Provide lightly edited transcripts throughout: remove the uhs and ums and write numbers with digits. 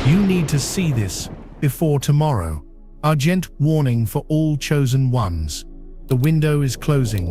You need to see this before tomorrow. Urgent warning for all chosen ones. The window is closing.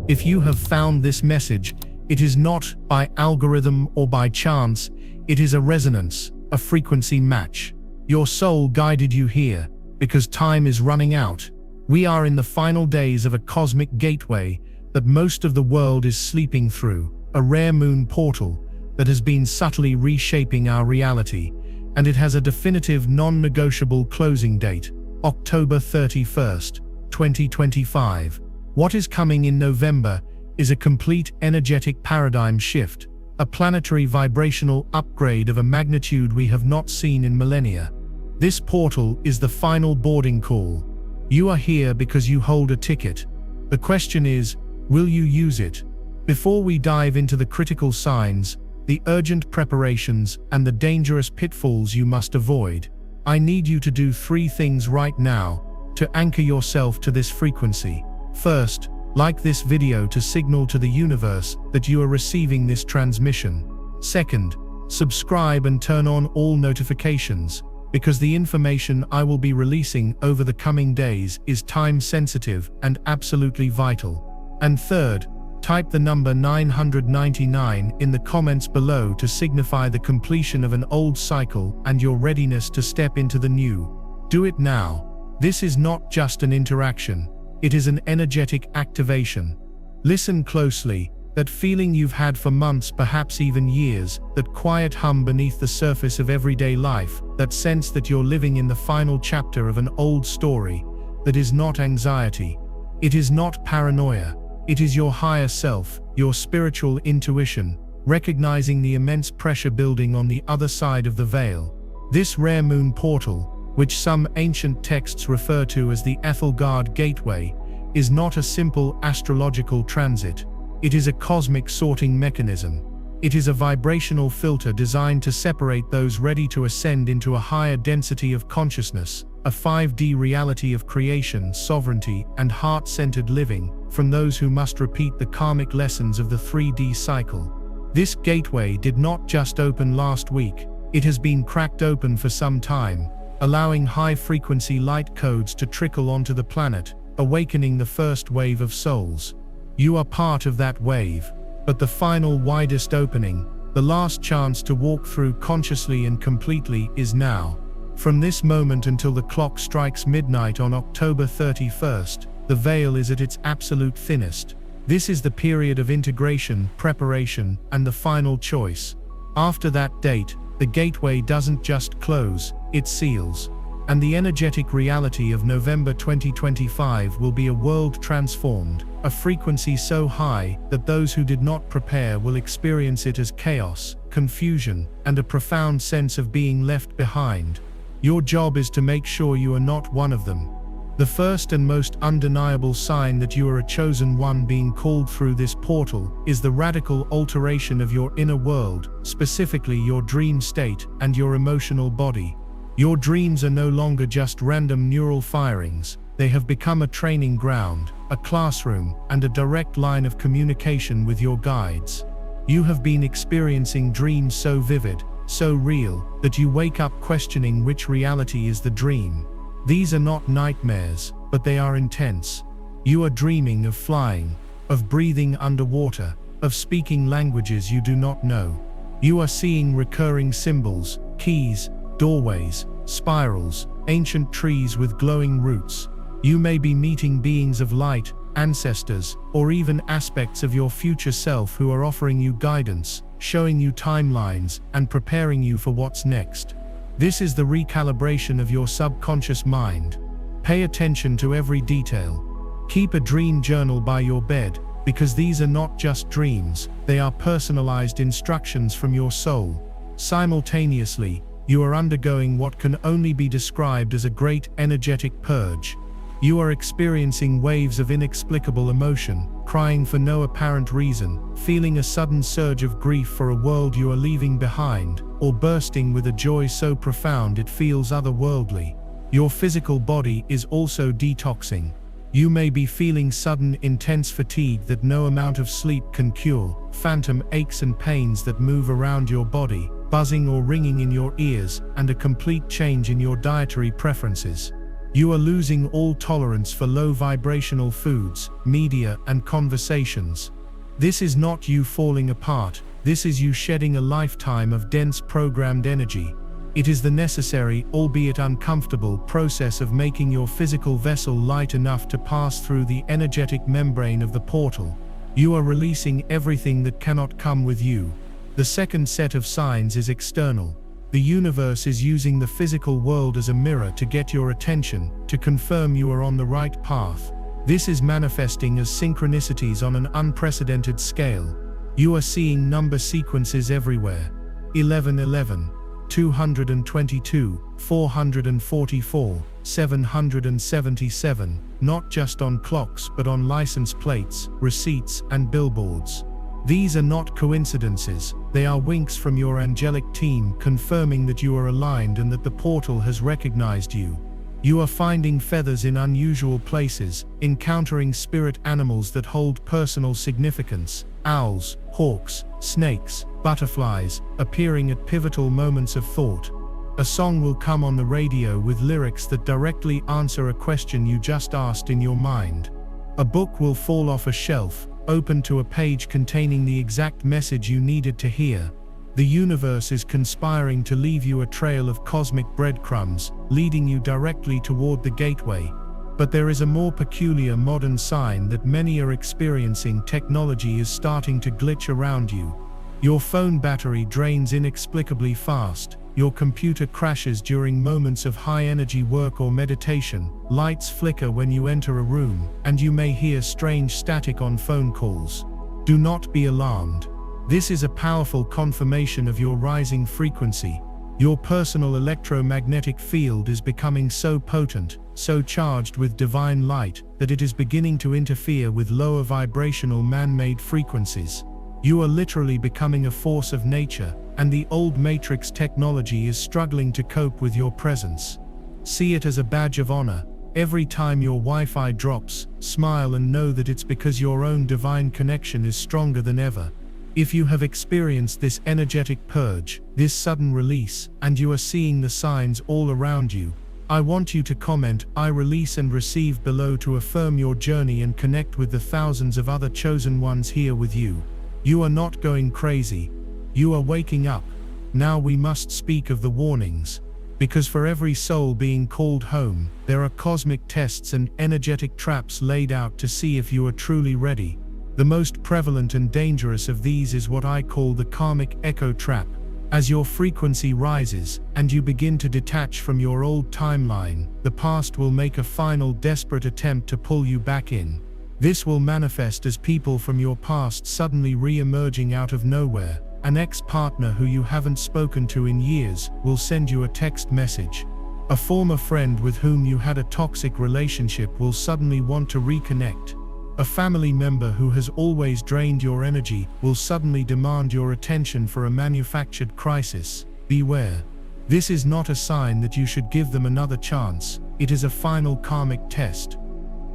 If you have found this message, it is not by algorithm or by chance. It is a resonance, a frequency match. Your soul guided you here because time is running out. We are in the final days of a cosmic gateway that most of the world is sleeping through, a rare moon portal that has been subtly reshaping our reality, and it has a definitive non-negotiable closing date, October 31st, 2025. What is coming in November is a complete energetic paradigm shift, a planetary vibrational upgrade of a magnitude we have not seen in millennia. This portal is the final boarding call. You are here because you hold a ticket. The question is, will you use it? Before we dive into the critical signs, the urgent preparations, and the dangerous pitfalls you must avoid, I need you to do 3 things right now to anchor yourself to this frequency. First, like this video to signal to the universe that you are receiving this transmission. Second, subscribe and turn on all notifications, because the information I will be releasing over the coming days is time-sensitive and absolutely vital. And third, type the number 999 in the comments below to signify the completion of an old cycle and your readiness to step into the new. Do it now. This is not just an interaction, it is an energetic activation. Listen closely, that feeling you've had for months, perhaps even years, that quiet hum beneath the surface of everyday life, that sense that you're living in the final chapter of an old story. That is not anxiety. It is not paranoia. It is your higher self, your spiritual intuition, recognizing the immense pressure building on the other side of the veil. This rare moon portal, which some ancient texts refer to as the Ethelgard Gateway, is not a simple astrological transit. It is a cosmic sorting mechanism. It is a vibrational filter designed to separate those ready to ascend into a higher density of consciousness, a 5D reality of creation, sovereignty, and heart-centered living, from those who must repeat the karmic lessons of the 3D cycle. This gateway did not just open last week, it has been cracked open for some time, allowing high-frequency light codes to trickle onto the planet, awakening the first wave of souls. You are part of that wave, but the final widest opening, the last chance to walk through consciously and completely, is now. From this moment until the clock strikes midnight on October 31st, the veil is at its absolute thinnest. This is the period of integration, preparation, and the final choice. After that date, the gateway doesn't just close, it seals. And the energetic reality of November 2025 will be a world transformed, a frequency so high that those who did not prepare will experience it as chaos, confusion, and a profound sense of being left behind. Your job is to make sure you are not one of them. The first and most undeniable sign that you are a chosen one being called through this portal is the radical alteration of your inner world, specifically your dream state and your emotional body. Your dreams are no longer just random neural firings, they have become a training ground, a classroom, and a direct line of communication with your guides. You have been experiencing dreams so vivid, so real, that you wake up questioning which reality is the dream. These are not nightmares, but they are intense. You are dreaming of flying, of breathing underwater, of speaking languages you do not know. You are seeing recurring symbols, keys, doorways, spirals, ancient trees with glowing roots. You may be meeting beings of light, ancestors, or even aspects of your future self who are offering you guidance, showing you timelines, and preparing you for what's next. This is the recalibration of your subconscious mind. Pay attention to every detail. Keep a dream journal by your bed, because these are not just dreams, they are personalized instructions from your soul. Simultaneously, you are undergoing what can only be described as a great energetic purge. You are experiencing waves of inexplicable emotion, crying for no apparent reason, feeling a sudden surge of grief for a world you are leaving behind, or bursting with a joy so profound it feels otherworldly. Your physical body is also detoxing. You may be feeling sudden, intense fatigue that no amount of sleep can cure, phantom aches and pains that move around your body, buzzing or ringing in your ears, and a complete change in your dietary preferences. You are losing all tolerance for low vibrational foods, media, and conversations. This is not you falling apart, this is you shedding a lifetime of dense programmed energy. It is the necessary, albeit uncomfortable, process of making your physical vessel light enough to pass through the energetic membrane of the portal. You are releasing everything that cannot come with you. The second set of signs is external. The universe is using the physical world as a mirror to get your attention, to confirm you are on the right path. This is manifesting as synchronicities on an unprecedented scale. You are seeing number sequences everywhere. 1111, 222, 444, 777, not just on clocks but on license plates, receipts, and billboards. These are not coincidences, they are winks from your angelic team confirming that you are aligned and that the portal has recognized you. You are finding feathers in unusual places, encountering spirit animals that hold personal significance, owls, hawks, snakes, butterflies, appearing at pivotal moments of thought. A song will come on the radio with lyrics that directly answer a question you just asked in your mind. A book will fall off a shelf, open to a page containing the exact message you needed to hear. The universe is conspiring to leave you a trail of cosmic breadcrumbs, leading you directly toward the gateway. But there is a more peculiar modern sign that many are experiencing. Technology is starting to glitch around you. Your phone battery drains inexplicably fast, your computer crashes during moments of high-energy work or meditation, lights flicker when you enter a room, and you may hear strange static on phone calls. Do not be alarmed. This is a powerful confirmation of your rising frequency. Your personal electromagnetic field is becoming so potent, so charged with divine light, that it is beginning to interfere with lower vibrational man-made frequencies. You are literally becoming a force of nature, and the old matrix technology is struggling to cope with your presence. See it as a badge of honor. Every time your Wi-Fi drops, smile and know that it's because your own divine connection is stronger than ever. If you have experienced this energetic purge, this sudden release, and you are seeing the signs all around you, I want you to comment "I release and receive" below to affirm your journey and connect with the thousands of other chosen ones here with you. You are not going crazy. You are waking up. Now we must speak of the warnings. Because for every soul being called home, there are cosmic tests and energetic traps laid out to see if you are truly ready. The most prevalent and dangerous of these is what I call the karmic echo trap. As your frequency rises, and you begin to detach from your old timeline, the past will make a final desperate attempt to pull you back in. This will manifest as people from your past suddenly re-emerging out of nowhere. An ex-partner who you haven't spoken to in years will send you a text message. A former friend with whom you had a toxic relationship will suddenly want to reconnect. A family member who has always drained your energy will suddenly demand your attention for a manufactured crisis. Beware. This is not a sign that you should give them another chance. It is a final karmic test.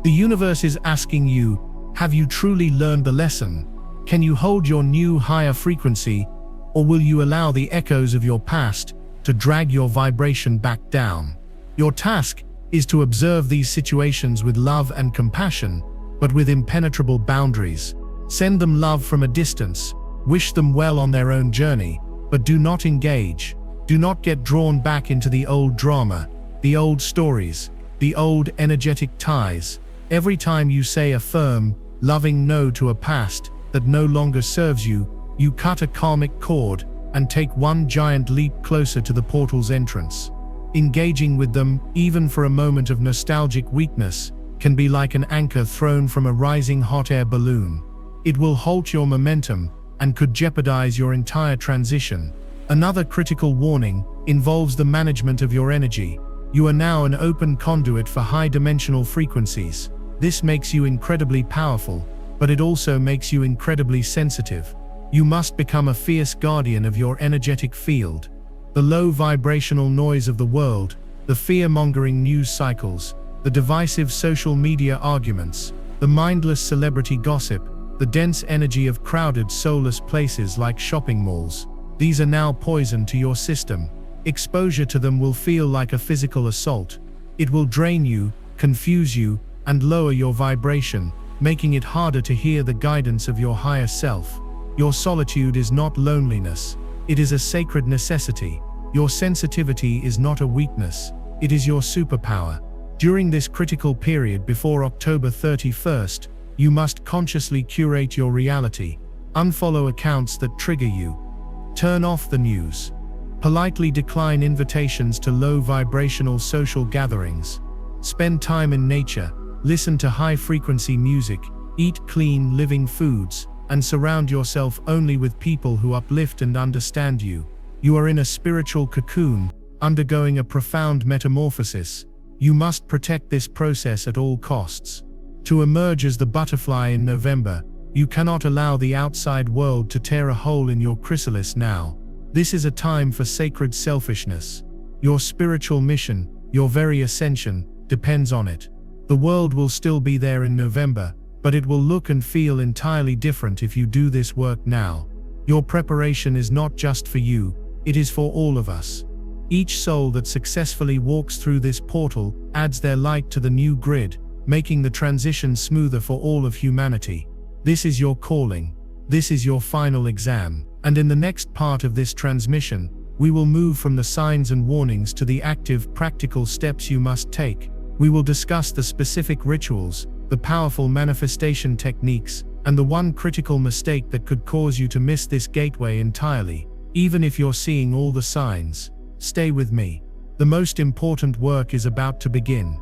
The universe is asking you, have you truly learned the lesson? Can you hold your new higher frequency, or will you allow the echoes of your past to drag your vibration back down? Your task is to observe these situations with love and compassion, but with impenetrable boundaries. Send them love from a distance, wish them well on their own journey, but do not engage. Do not get drawn back into the old drama, the old stories, the old energetic ties. Every time you say a firm, loving no to a past that no longer serves you, you cut a karmic cord and take one giant leap closer to the portal's entrance. Engaging with them, even for a moment of nostalgic weakness, can be like an anchor thrown from a rising hot air balloon. It will halt your momentum and could jeopardize your entire transition. Another critical warning involves the management of your energy. You are now an open conduit for high-dimensional frequencies. This makes you incredibly powerful, but it also makes you incredibly sensitive. You must become a fierce guardian of your energetic field. The low vibrational noise of the world, the fear-mongering news cycles, the divisive social media arguments, the mindless celebrity gossip, the dense energy of crowded, soulless places like shopping malls. These are now poison to your system. Exposure to them will feel like a physical assault. It will drain you, confuse you, and lower your vibration, making it harder to hear the guidance of your higher self. Your solitude is not loneliness. It is a sacred necessity. Your sensitivity is not a weakness. It is your superpower. During this critical period before October 31st, you must consciously curate your reality. Unfollow accounts that trigger you. Turn off the news. Politely decline invitations to low-vibrational social gatherings. Spend time in nature, listen to high-frequency music, eat clean, living foods, and surround yourself only with people who uplift and understand you. You are in a spiritual cocoon, undergoing a profound metamorphosis. You must protect this process at all costs. To emerge as the butterfly in November, you cannot allow the outside world to tear a hole in your chrysalis now. This is a time for sacred selfishness. Your spiritual mission, your very ascension, depends on it. The world will still be there in November, but it will look and feel entirely different if you do this work now. Your preparation is not just for you, it is for all of us. Each soul that successfully walks through this portal adds their light to the new grid, making the transition smoother for all of humanity. This is your calling. This is your final exam. And in the next part of this transmission, we will move from the signs and warnings to the active, practical steps you must take. We will discuss the specific rituals, the powerful manifestation techniques, and the one critical mistake that could cause you to miss this gateway entirely. Even if you're seeing all the signs, stay with me. The most important work is about to begin.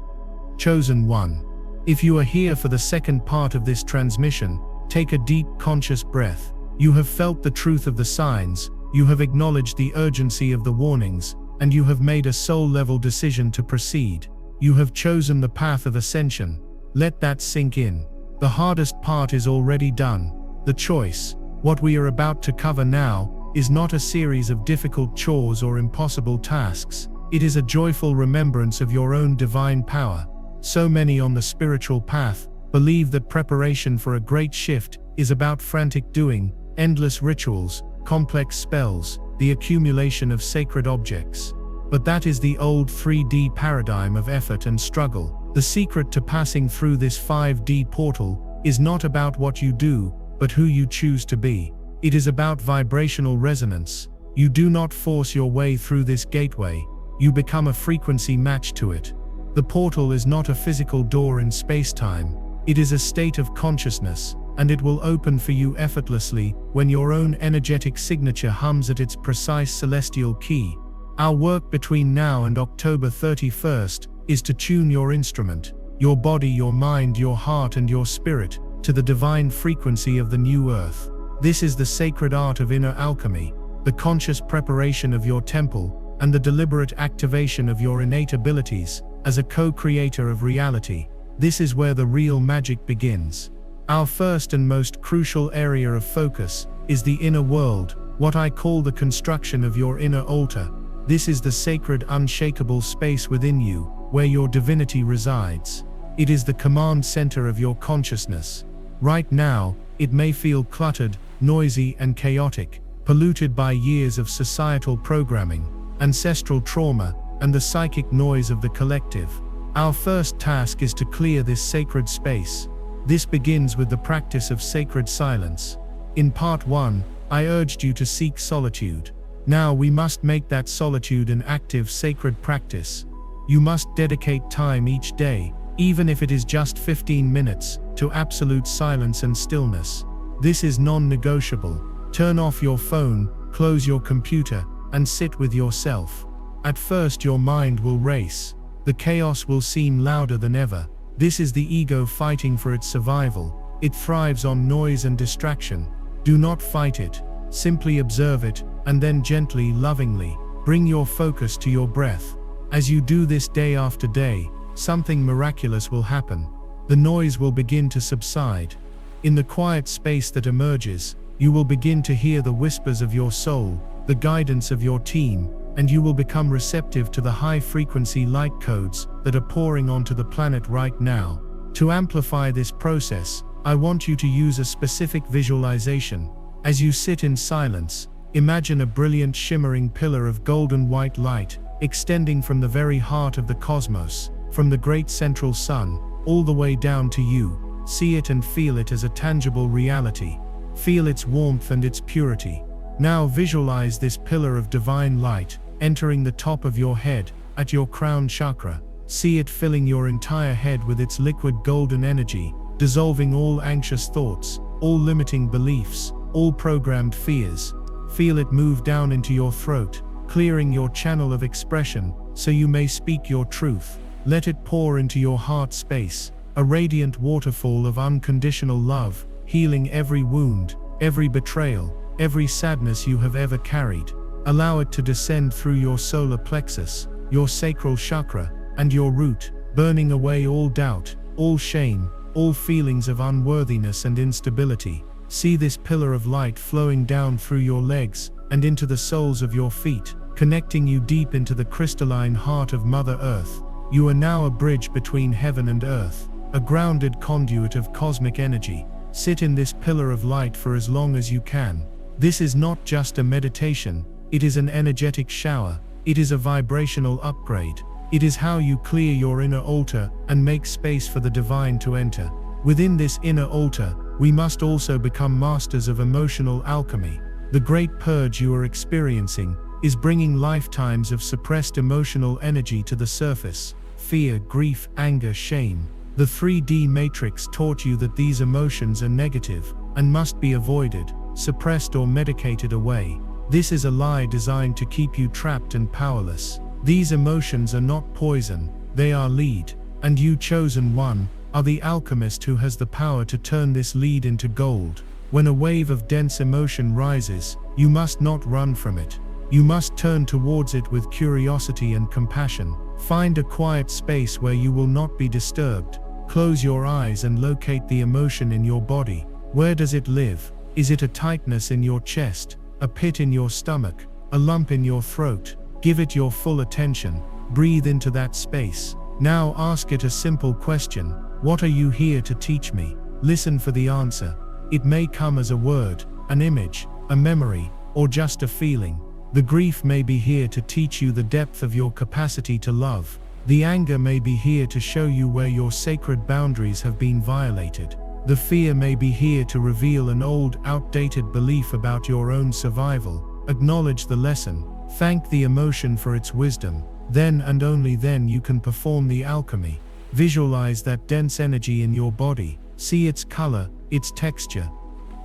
Chosen one. If you are here for the second part of this transmission, take a deep, conscious breath. You have felt the truth of the signs, you have acknowledged the urgency of the warnings, and you have made a soul-level decision to proceed. You have chosen the path of ascension. Let that sink in. The hardest part is already done. The choice, what we are about to cover now, is not a series of difficult chores or impossible tasks. It is a joyful remembrance of your own divine power. So many on the spiritual path believe that preparation for a great shift is about frantic doing, endless rituals, complex spells, the accumulation of sacred objects. But that is the old 3D paradigm of effort and struggle. The secret to passing through this 5D portal is not about what you do, but who you choose to be. It is about vibrational resonance. You do not force your way through this gateway, you become a frequency matched to it. The portal is not a physical door in space-time, it is a state of consciousness, and it will open for you effortlessly when your own energetic signature hums at its precise celestial key. Our work between now and October 31st is to tune your instrument, your body, your mind, your heart, and your spirit to the divine frequency of the new earth. This is the sacred art of inner alchemy, the conscious preparation of your temple, and the deliberate activation of your innate abilities as a co-creator of reality. This is where the real magic begins. Our first and most crucial area of focus is the inner world, what I call the construction of your inner altar. This is the sacred, unshakable space within you, where your divinity resides. It is the command center of your consciousness. Right now, it may feel cluttered, noisy, and chaotic, polluted by years of societal programming, ancestral trauma, and the psychic noise of the collective. Our first task is to clear this sacred space. This begins with the practice of sacred silence. In part 1, I urged you to seek solitude. Now we must make that solitude an active sacred practice. You must dedicate time each day, even if it is just 15 minutes, to absolute silence and stillness. This is non-negotiable. Turn off your phone, close your computer, and sit with yourself. At first your mind will race. The chaos will seem louder than ever. This is the ego fighting for its survival. It thrives on noise and distraction. Do not fight it. Simply observe it, and then gently, lovingly, bring your focus to your breath. As you do this day after day, something miraculous will happen. The noise will begin to subside. In the quiet space that emerges, you will begin to hear the whispers of your soul, the guidance of your team, and you will become receptive to the high-frequency light codes that are pouring onto the planet right now. To amplify this process, I want you to use a specific visualization. As you sit in silence, Imagine a brilliant shimmering pillar of golden white light, extending from the very heart of the cosmos, from the great central sun, all the way down to you. See it and feel it as a tangible reality. Feel its warmth and its purity. Now visualize this pillar of divine light, entering the top of your head, at your crown chakra. See it filling your entire head with its liquid golden energy, dissolving all anxious thoughts, all limiting beliefs, all programmed fears. Feel it move down into your throat, clearing your channel of expression, so you may speak your truth. Let it pour into your heart space, a radiant waterfall of unconditional love, healing every wound, every betrayal, every sadness you have ever carried. Allow it to descend through your solar plexus, your sacral chakra, and your root, burning away all doubt, all shame, all feelings of unworthiness and instability. See this pillar of light flowing down through your legs and into the soles of your feet, connecting you deep into the crystalline heart of Mother Earth. You are now a bridge between heaven and earth, a grounded conduit of cosmic energy. Sit in this pillar of light for as long as you can. This is not just a meditation, it is an energetic shower. It is a vibrational upgrade. It is how you clear your inner altar and make space for the divine to enter. Within this inner altar, we must also become masters of emotional alchemy. The great purge you are experiencing is bringing lifetimes of suppressed emotional energy to the surface. Fear, grief, anger, shame. The 3D matrix taught you that these emotions are negative and must be avoided, suppressed or medicated away. This is a lie designed to keep you trapped and powerless. These emotions are not poison, they are lead, and you, chosen one, are the alchemist who has the power to turn this lead into gold. When a wave of dense emotion rises, you must not run from it. You must turn towards it with curiosity and compassion. Find a quiet space where you will not be disturbed. Close your eyes and locate the emotion in your body. Where does it live? Is it a tightness in your chest, a pit in your stomach, a lump in your throat? Give it your full attention. Breathe into that space. Now ask it a simple question. What are you here to teach me? Listen for the answer. It may come as a word, an image, a memory, or just a feeling. The grief may be here to teach you the depth of your capacity to love. The anger may be here to show you where your sacred boundaries have been violated. The fear may be here to reveal an old, outdated belief about your own survival. Acknowledge the lesson. Thank the emotion for its wisdom. Then and only then you can perform the alchemy. Visualize that dense energy in your body. See its color, its texture.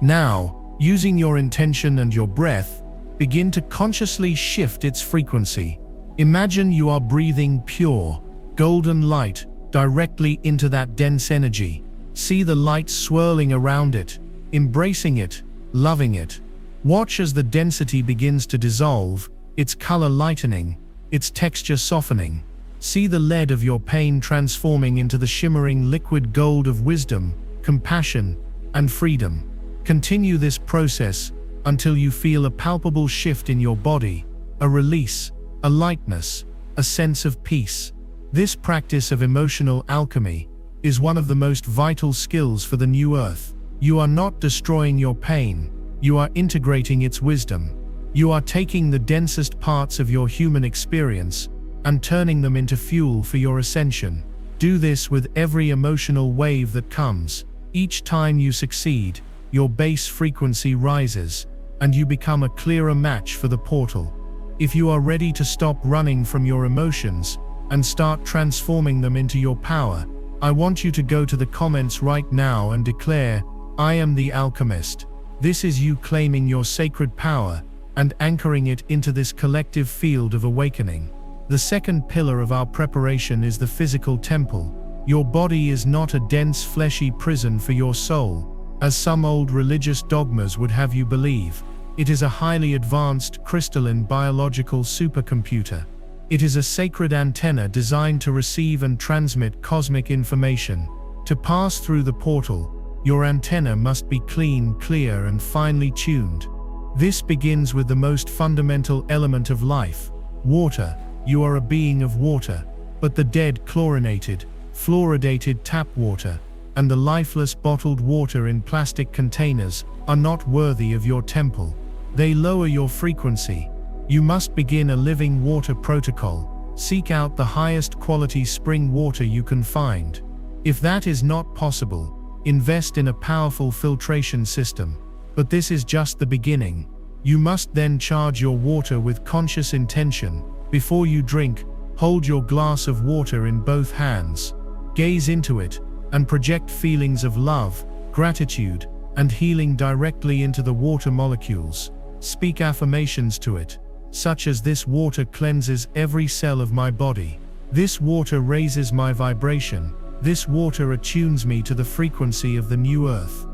Now, using your intention and your breath, begin to consciously shift its frequency. Imagine you are breathing pure, golden light directly into that dense energy. See the light swirling around it, embracing it, loving it. Watch as the density begins to dissolve, its color lightening, its texture softening. See the lead of your pain transforming into the shimmering liquid gold of wisdom, compassion, and freedom. Continue this process until you feel a palpable shift in your body, a release, a lightness, a sense of peace. This practice of emotional alchemy is one of the most vital skills for the new earth. You are not destroying your pain, you are integrating its wisdom. You are taking the densest parts of your human experience and turning them into fuel for your ascension. Do this with every emotional wave that comes. Each time you succeed, your base frequency rises, and you become a clearer match for the portal. If you are ready to stop running from your emotions and start transforming them into your power, I want you to go to the comments right now and declare, "I am the alchemist." This is you claiming your sacred power and anchoring it into this collective field of awakening. The second pillar of our preparation is the physical temple. Your body is not a dense fleshy prison for your soul, as some old religious dogmas would have you believe. It is a highly advanced crystalline biological supercomputer. It is a sacred antenna designed to receive and transmit cosmic information. To pass through the portal, your antenna must be clean, clear, and finely tuned. This begins with the most fundamental element of life, water. You are a being of water, but the dead chlorinated, fluoridated tap water, and the lifeless bottled water in plastic containers are not worthy of your temple. They lower your frequency. You must begin a living water protocol. Seek out the highest quality spring water you can find. If that is not possible, invest in a powerful filtration system. But this is just the beginning. You must then charge your water with conscious intention. Before you drink, hold your glass of water in both hands. Gaze into it, and project feelings of love, gratitude, and healing directly into the water molecules. Speak affirmations to it, such as "This water cleanses every cell of my body. This water raises my vibration. This water attunes me to the frequency of the new earth."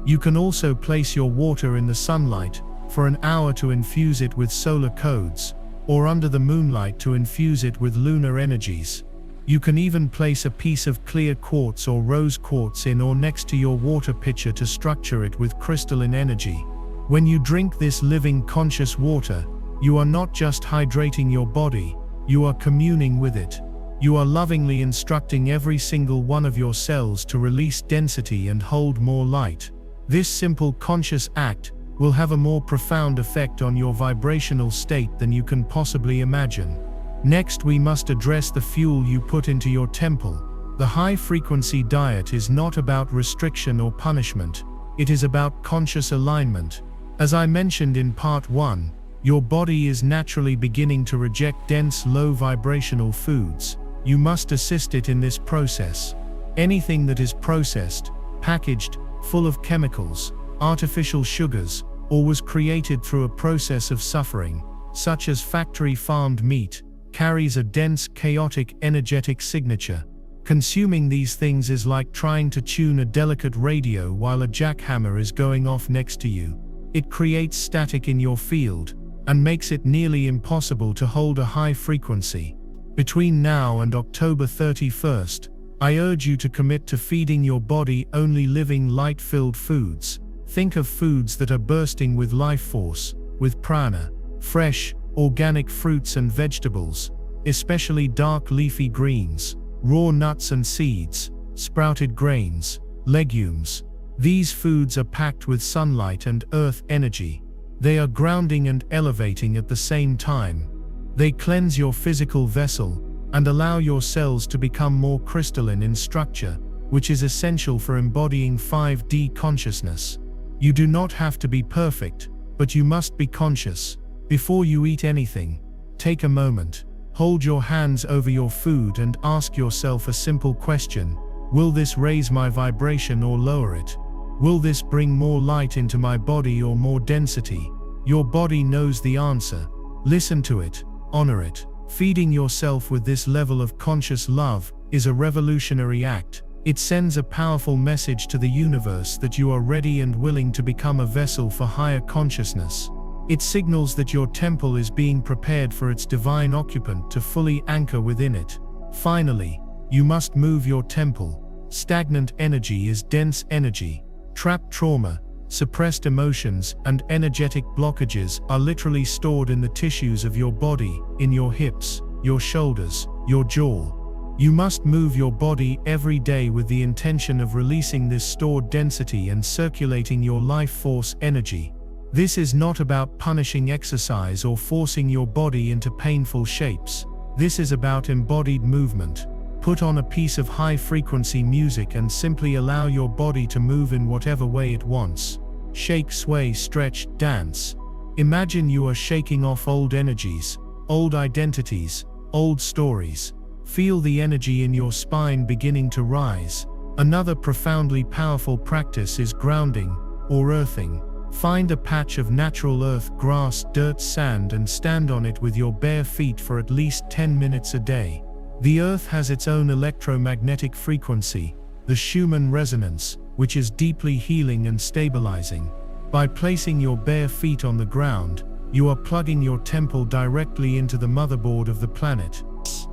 You can also place your water in the sunlight for an hour to infuse it with solar codes, or under the moonlight to infuse it with lunar energies. You can even place a piece of clear quartz or rose quartz in or next to your water pitcher to structure it with crystalline energy. When you drink this living conscious water, you are not just hydrating your body, you are communing with it. You are lovingly instructing every single one of your cells to release density and hold more light. This simple conscious act will have a more profound effect on your vibrational state than you can possibly imagine. Next, we must address the fuel you put into your temple. The high-frequency diet is not about restriction or punishment. It is about conscious alignment. As I mentioned in part 1, your body is naturally beginning to reject dense, low-vibrational foods. You must assist it in this process. Anything that is processed, packaged, full of chemicals, artificial sugars, or was created through a process of suffering, such as factory-farmed meat, carries a dense, chaotic, energetic signature. Consuming these things is like trying to tune a delicate radio while a jackhammer is going off next to you. It creates static in your field, and makes it nearly impossible to hold a high frequency. Between now and October 31st, I urge you to commit to feeding your body only living light-filled foods. Think of foods that are bursting with life force, with prana, fresh, organic fruits and vegetables, especially dark leafy greens, raw nuts and seeds, sprouted grains, legumes. These foods are packed with sunlight and earth energy. They are grounding and elevating at the same time. They cleanse your physical vessel and allow your cells to become more crystalline in structure, which is essential for embodying 5D consciousness. You do not have to be perfect, but you must be conscious. Before you eat anything, take a moment, hold your hands over your food and ask yourself a simple question. Will this raise my vibration or lower it? Will this bring more light into my body or more density? Your body knows the answer. Listen to it, honor it. Feeding yourself with this level of conscious love is a revolutionary act. It sends a powerful message to the universe that you are ready and willing to become a vessel for higher consciousness. It signals that your temple is being prepared for its divine occupant to fully anchor within it. Finally, you must move your temple. Stagnant energy is dense energy. Trapped trauma, suppressed emotions, and energetic blockages are literally stored in the tissues of your body, in your hips, your shoulders, your jaw. You must move your body every day with the intention of releasing this stored density and circulating your life force energy. This is not about punishing exercise or forcing your body into painful shapes. This is about embodied movement. Put on a piece of high-frequency music and simply allow your body to move in whatever way it wants. Shake, sway, stretch, dance. Imagine you are shaking off old energies, old identities, old stories. Feel the energy in your spine beginning to rise. Another profoundly powerful practice is grounding, or earthing. Find a patch of natural earth, grass, dirt, sand, and stand on it with your bare feet for at least 10 minutes a day. The earth has its own electromagnetic frequency, the Schumann resonance, which is deeply healing and stabilizing. By placing your bare feet on the ground, you are plugging your temple directly into the motherboard of the planet.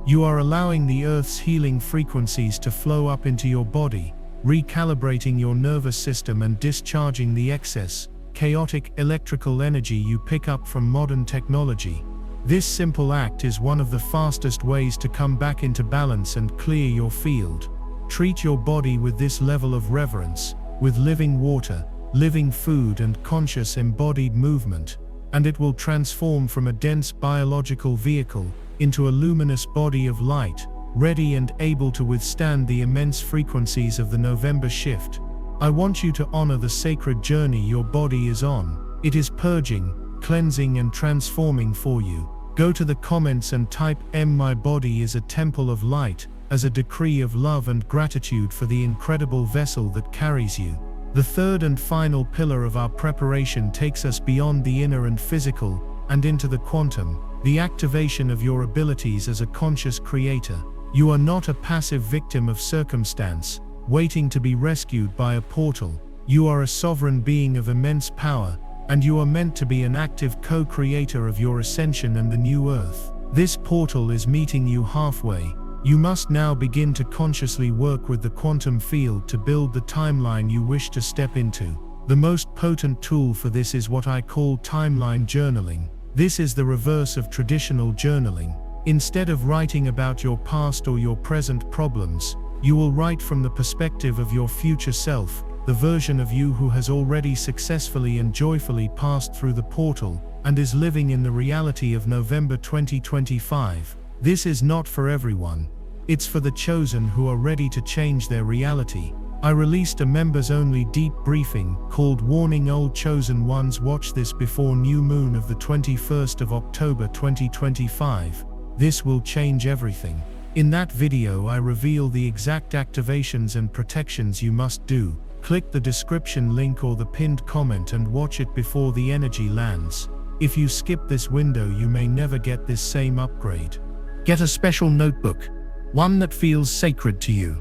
You are allowing the Earth's healing frequencies to flow up into your body, recalibrating your nervous system and discharging the excess, chaotic electrical energy you pick up from modern technology. This simple act is one of the fastest ways to come back into balance and clear your field. Treat your body with this level of reverence, with living water, living food and conscious embodied movement. and it will transform from a dense biological vehicle into a luminous body of light, ready and able to withstand the immense frequencies of the November shift. I want you to honor the sacred journey your body is on. It is purging, cleansing and transforming for you. Go to the comments and type "My body is a temple of light," as a decree of love and gratitude for the incredible vessel that carries you. The third and final pillar of our preparation takes us beyond the inner and physical, and into the quantum, the activation of your abilities as a conscious creator. You are not a passive victim of circumstance, waiting to be rescued by a portal. You are a sovereign being of immense power, and you are meant to be an active co-creator of your ascension and the new earth. This portal is meeting you halfway. You must now begin to consciously work with the quantum field to build the timeline you wish to step into. The most potent tool for this is what I call timeline journaling. This is the reverse of traditional journaling. Instead of writing about your past or your present problems, you will write from the perspective of your future self, the version of you who has already successfully and joyfully passed through the portal and is living in the reality of November 2025. This is not for everyone. It's for the chosen who are ready to change their reality. I released a members-only deep briefing called "Warning Old Chosen Ones, Watch This" before new moon of the 21st of October 2025. This will change everything. In that video I reveal the exact activations and protections you must do. Click the description link or the pinned comment and watch it before the energy lands. If you skip this window you may never get this same upgrade. Get a special notebook, one that feels sacred to you.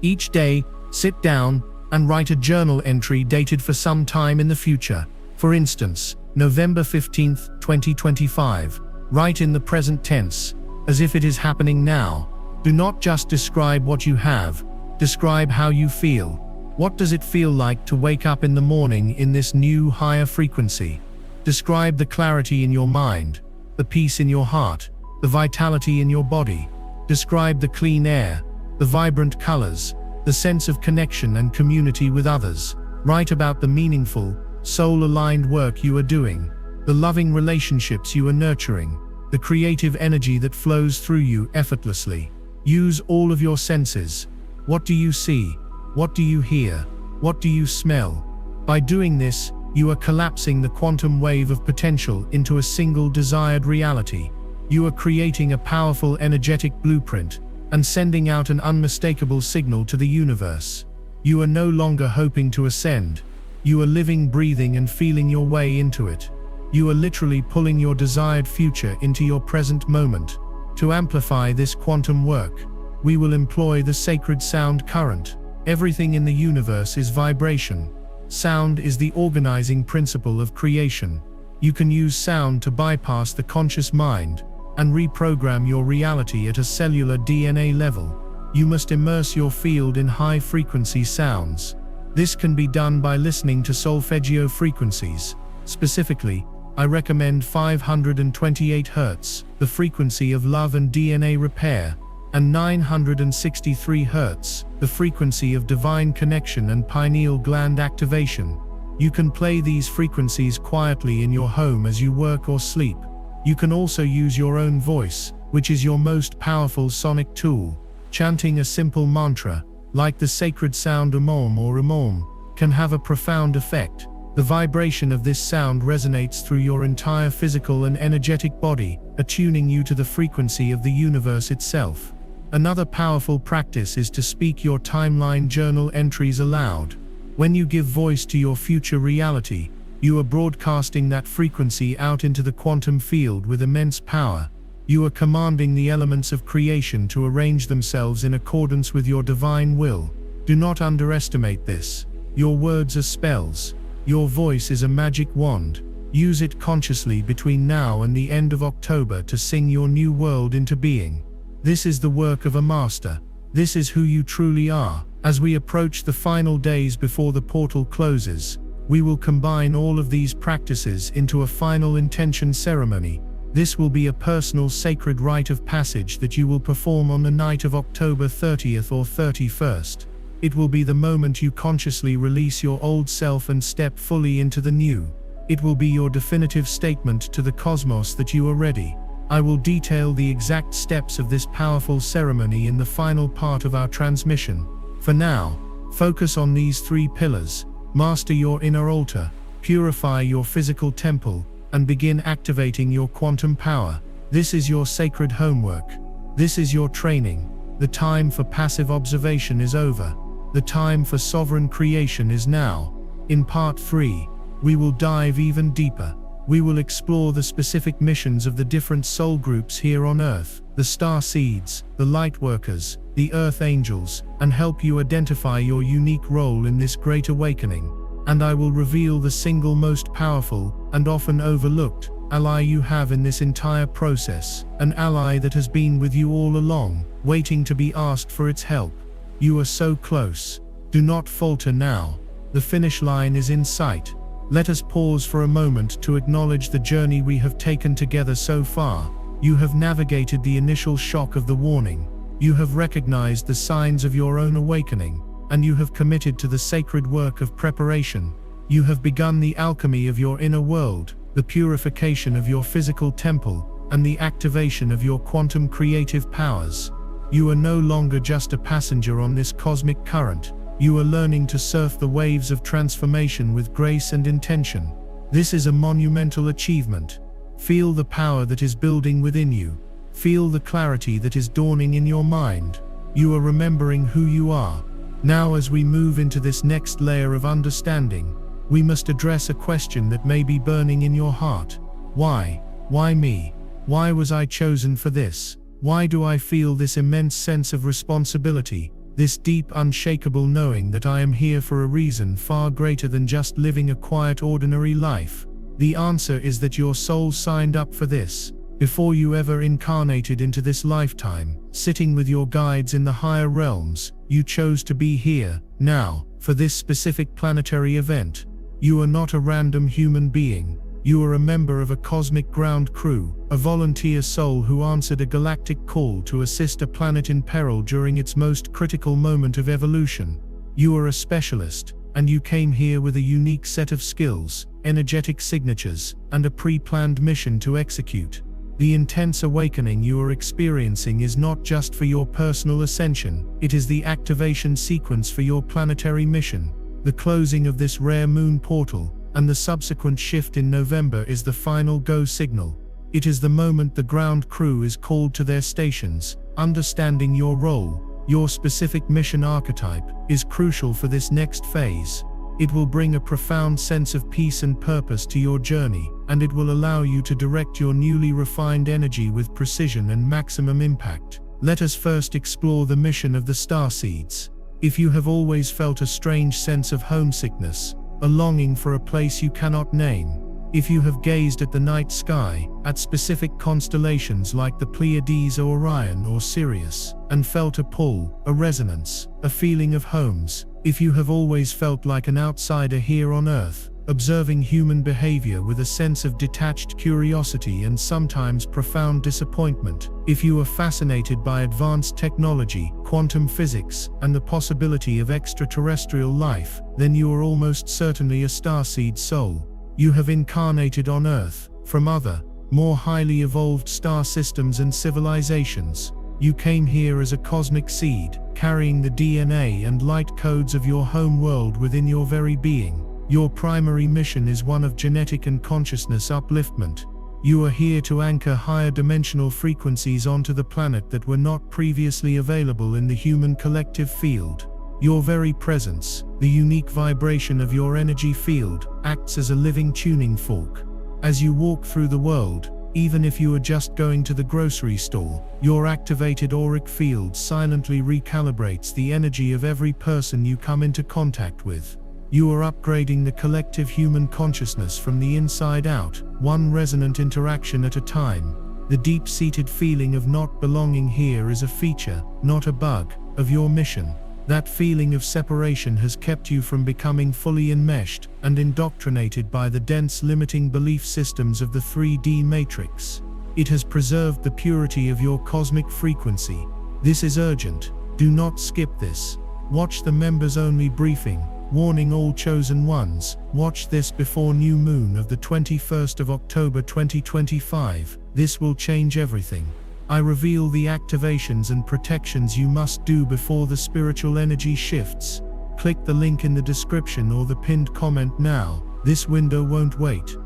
Each day, sit down and write a journal entry dated for some time in the future. For instance, November 15th, 2025. Write in the present tense, as if it is happening now. Do not just describe what you have, describe how you feel. What does it feel like to wake up in the morning in this new higher frequency? Describe the clarity in your mind, the peace in your heart, the vitality in your body. Describe the clean air, the vibrant colors, the sense of connection and community with others. Write about the meaningful, soul-aligned work you are doing, the loving relationships you are nurturing, the creative energy that flows through you effortlessly. Use all of your senses. What do you see? What do you hear? What do you smell? By doing this, you are collapsing the quantum wave of potential into a single desired reality. You are creating a powerful energetic blueprint and sending out an unmistakable signal to the universe. You are no longer hoping to ascend. You are living, breathing, and feeling your way into it. You are literally pulling your desired future into your present moment. To amplify this quantum work, we will employ the sacred sound current. Everything in the universe is vibration. Sound is the organizing principle of creation. You can use sound to bypass the conscious mind and reprogram your reality at a cellular DNA level. You must immerse your field in high-frequency sounds. This can be done by listening to solfeggio frequencies. Specifically, I recommend 528 Hz, the frequency of love and DNA repair, and 963 Hz, the frequency of divine connection and pineal gland activation. You can play these frequencies quietly in your home as you work or sleep. You can also use your own voice, which is your most powerful sonic tool. Chanting a simple mantra, like the sacred sound Om or Om, can have a profound effect. The vibration of this sound resonates through your entire physical and energetic body, attuning you to the frequency of the universe itself. Another powerful practice is to speak your timeline journal entries aloud. When you give voice to your future reality, you are broadcasting that frequency out into the quantum field with immense power. You are commanding the elements of creation to arrange themselves in accordance with your divine will. Do not underestimate this. Your words are spells. Your voice is a magic wand. Use it consciously between now and the end of October to sing your new world into being. This is the work of a master. This is who you truly are. As we approach the final days before the portal closes, we will combine all of these practices into a final intention ceremony. This will be a personal sacred rite of passage that you will perform on the night of October 30th or 31st. It will be the moment you consciously release your old self and step fully into the new. It will be your definitive statement to the cosmos that you are ready. I will detail the exact steps of this powerful ceremony in the final part of our transmission. For now, focus on these 3 pillars. Master your inner altar, purify your physical temple, and begin activating your quantum power. This is your sacred homework. This is your training. The time for passive observation is over. The time for sovereign creation is now. In part 3, we will dive even deeper. We will explore the specific missions of the different soul groups here on Earth, the star seeds, the light workers, the earth angels, and help you identify your unique role in this great awakening. And I will reveal the single most powerful, and often overlooked, ally you have in this entire process, an ally that has been with you all along, waiting to be asked for its help. You are so close. Do not falter now. The finish line is in sight. Let us pause for a moment to acknowledge the journey we have taken together so far. You have navigated the initial shock of the warning. You have recognized the signs of your own awakening, and you have committed to the sacred work of preparation. You have begun the alchemy of your inner world, the purification of your physical temple, and the activation of your quantum creative powers. You are no longer just a passenger on this cosmic current. You are learning to surf the waves of transformation with grace and intention. This is a monumental achievement. Feel the power that is building within you. Feel the clarity that is dawning in your mind. You are remembering who you are. Now, as we move into this next layer of understanding, we must address a question that may be burning in your heart. Why? Why me? Why was I chosen for this? Why do I feel this immense sense of responsibility? This deep, unshakable knowing that I am here for a reason far greater than just living a quiet, ordinary life. The answer is that your soul signed up for this. Before you ever incarnated into this lifetime, sitting with your guides in the higher realms, you chose to be here, now, for this specific planetary event. You are not a random human being. You are a member of a cosmic ground crew, a volunteer soul who answered a galactic call to assist a planet in peril during its most critical moment of evolution. You are a specialist, and you came here with a unique set of skills, energetic signatures, and a pre-planned mission to execute. The intense awakening you are experiencing is not just for your personal ascension, it is the activation sequence for your planetary mission. The closing of this rare moon portal, and the subsequent shift in November is the final go signal. It is the moment the ground crew is called to their stations. Understanding your role, your specific mission archetype, is crucial for this next phase. It will bring a profound sense of peace and purpose to your journey, and it will allow you to direct your newly refined energy with precision and maximum impact. Let us first explore the mission of the starseeds. If you have always felt a strange sense of homesickness, a longing for a place you cannot name, if you have gazed at the night sky, at specific constellations like the Pleiades or Orion or Sirius, and felt a pull, a resonance, a feeling of homes, if you have always felt like an outsider here on Earth, observing human behavior with a sense of detached curiosity and sometimes profound disappointment, if you are fascinated by advanced technology, quantum physics, and the possibility of extraterrestrial life, then you are almost certainly a starseed soul. You have incarnated on Earth, from other, more highly evolved star systems and civilizations. You came here as a cosmic seed, carrying the DNA and light codes of your home world within your very being. Your primary mission is one of genetic and consciousness upliftment. You are here to anchor higher dimensional frequencies onto the planet that were not previously available in the human collective field. Your very presence, the unique vibration of your energy field, acts as a living tuning fork. As you walk through the world, even if you are just going to the grocery store, your activated auric field silently recalibrates the energy of every person you come into contact with. You are upgrading the collective human consciousness from the inside out, one resonant interaction at a time. The deep-seated feeling of not belonging here is a feature, not a bug, of your mission. That feeling of separation has kept you from becoming fully enmeshed and indoctrinated by the dense limiting belief systems of the 3D matrix. It has preserved the purity of your cosmic frequency. This is urgent. Do not skip this. Watch the members-only briefing. Warning all chosen ones, watch this before new moon of the 21st of October 2025. This will change everything. I reveal the activations and protections you must do before the spiritual energy shifts. Click the link in the description or the pinned comment now. This window won't wait.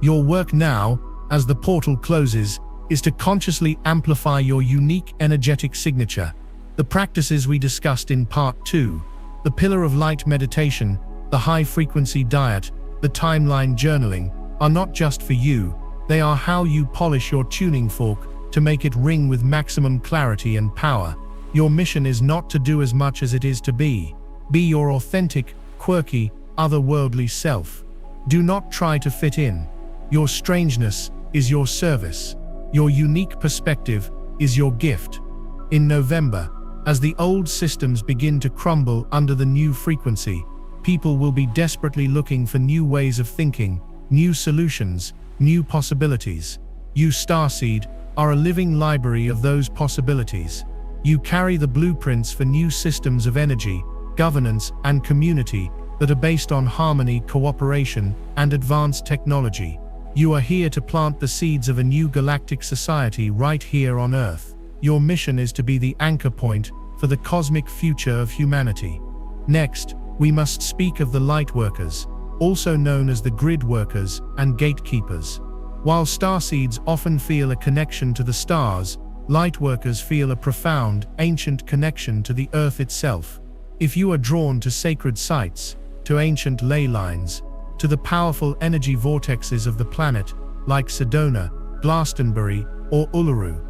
Your work now, as the portal closes, is to consciously amplify your unique energetic signature. The practices we discussed in Part 2, the Pillar of Light meditation, the high-frequency diet, the timeline journaling, are not just for you, they are how you polish your tuning fork to make it ring with maximum clarity and power. Your mission is not to do as much as it is to be. Be your authentic, quirky, otherworldly self. Do not try to fit in. Your strangeness is your service. Your unique perspective is your gift. In November, as the old systems begin to crumble under the new frequency, people will be desperately looking for new ways of thinking, new solutions, new possibilities. You, Starseed, are a living library of those possibilities. You carry the blueprints for new systems of energy, governance, and community that are based on harmony, cooperation, and advanced technology. You are here to plant the seeds of a new galactic society right here on Earth. Your mission is to be the anchor point for the cosmic future of humanity. Next, we must speak of the Lightworkers, also known as the Grid Workers and Gatekeepers. While Starseeds often feel a connection to the stars, Lightworkers feel a profound, ancient connection to the Earth itself. If you are drawn to sacred sites, to ancient ley lines, to the powerful energy vortexes of the planet, like Sedona, Glastonbury, or Uluru.